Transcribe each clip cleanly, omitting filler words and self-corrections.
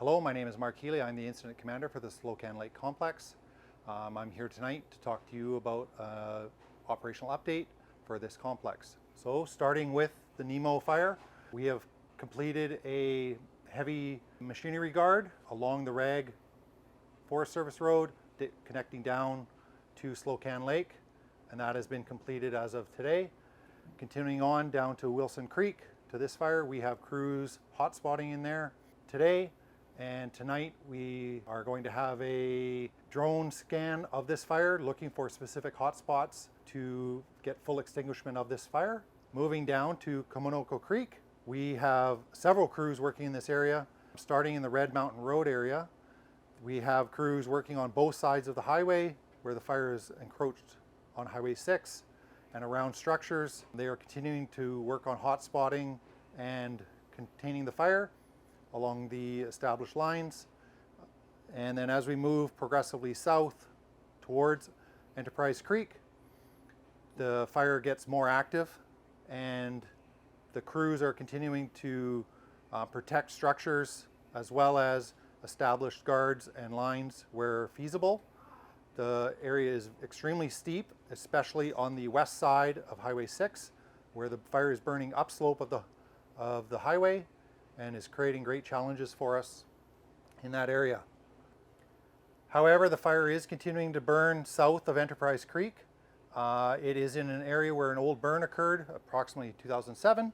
Hello, my name is Mark Healey. I'm the Incident Commander for the Slocan Lake Complex. I'm here tonight to talk to you about operational update for this complex. So starting with the Nemo fire, we have completed a heavy machinery guard along the Rag Forest Service Road connecting down to Slocan Lake, and that has been completed as of today. Continuing on down to Wilson Creek to this fire, we have crews hot spotting in there today, and tonight we are going to have a drone scan of this fire looking for specific hot spots to get full extinguishment of this fire. Moving down to Komonko Creek, we have several crews working in this area. Starting in the Red Mountain Road area, we have crews working on both sides of the highway where the fire is encroached on Highway 6 and around structures. They are continuing to work on hot spotting and containing the fire along the established lines. And then as we move progressively south towards Enterprise Creek, the fire gets more active and the crews are continuing to protect structures as well as established guards and lines where feasible. The area is extremely steep, especially on the west side of Highway 6, where the fire is burning upslope of the highway and is creating great challenges for us in that area. However, the fire is continuing to burn south of Enterprise Creek. It is in an area where an old burn occurred approximately 2007,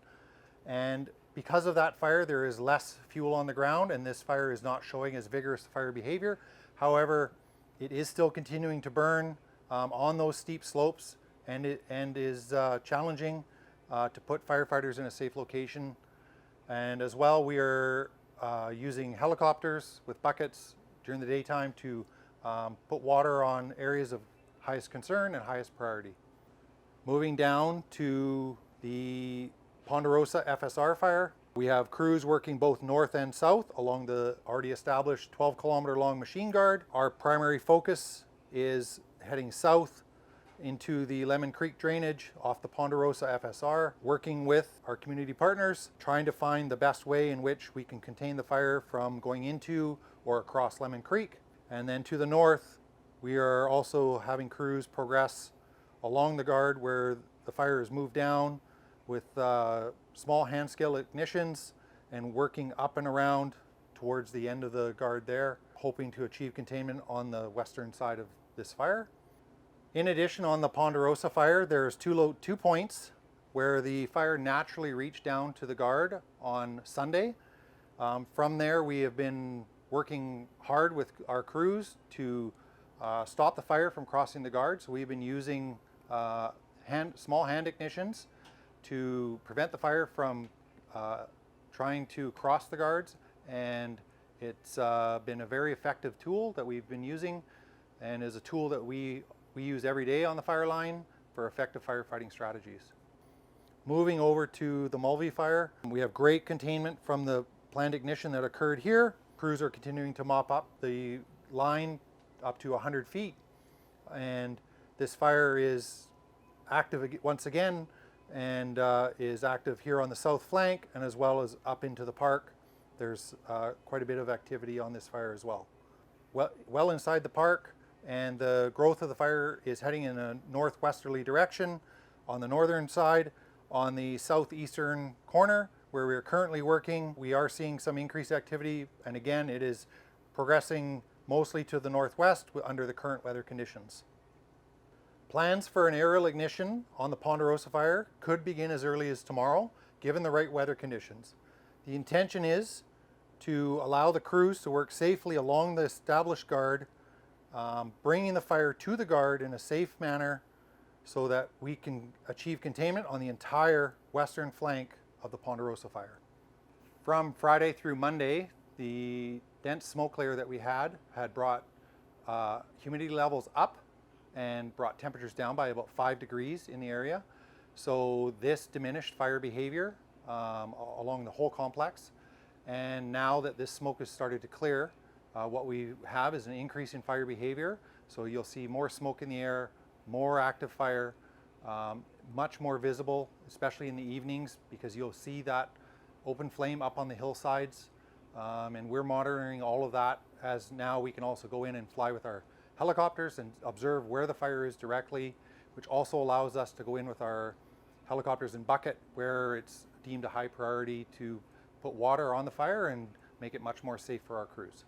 and because of that fire there is less fuel on the ground and this fire is not showing as vigorous fire behavior. However, it is still continuing to burn on those steep slopes and is challenging to put firefighters in a safe location. And as well, we are using helicopters with buckets during the daytime to put water on areas of highest concern and highest priority. Moving down to the Ponderosa FSR fire, we have crews working both north and south along the already established 12-kilometer long machine guard. Our primary focus is heading south into the Lemon Creek drainage off the Ponderosa FSR, working with our community partners, trying to find the best way in which we can contain the fire from going into or across Lemon Creek. And then to the north, we are also having crews progress along the guard where the fire is moved down with small hand scale ignitions and working up and around towards the end of the guard there, hoping to achieve containment on the western side of this fire. In addition, on the Ponderosa fire, there's two points where the fire naturally reached down to the guard on Sunday. From there, we have been working hard with our crews to stop the fire from crossing the guard. So we've been using small hand ignitions to prevent the fire from trying to cross the guards, and it's been a very effective tool that we've been using and is a tool that we use every day on the fire line for effective firefighting strategies. Moving over to the Mulvey fire, we have great containment from the planned ignition that occurred here. Crews are continuing to mop up the line up to 100 feet, and this fire is active once again and is active here on the south flank and as well as up into the park. There's quite a bit of activity on this fire as well. Well inside the park, and the growth of the fire is heading in a northwesterly direction on the northern side. On the southeastern corner where we are currently working, we are seeing some increased activity, and again it is progressing mostly to the northwest under the current weather conditions. Plans for an aerial ignition on the Ponderosa fire could begin as early as tomorrow, given the right weather conditions. The intention is to allow the crews to work safely along the established guard, bringing the fire to the guard in a safe manner so that we can achieve containment on the entire western flank of the Ponderosa fire. From Friday through Monday, the dense smoke layer that we had brought humidity levels up and brought temperatures down by about 5 degrees in the area. So this diminished fire behavior along the whole complex. And now that this smoke has started to clear, what we have is an increase in fire behavior. So you'll see more smoke in the air, more active fire, much more visible, especially in the evenings, because you'll see that open flame up on the hillsides And we're monitoring all of that, as now we can also go in and fly with our helicopters and observe where the fire is directly, which also allows us to go in with our helicopters and bucket where it's deemed a high priority to put water on the fire and make it much more safe for our crews.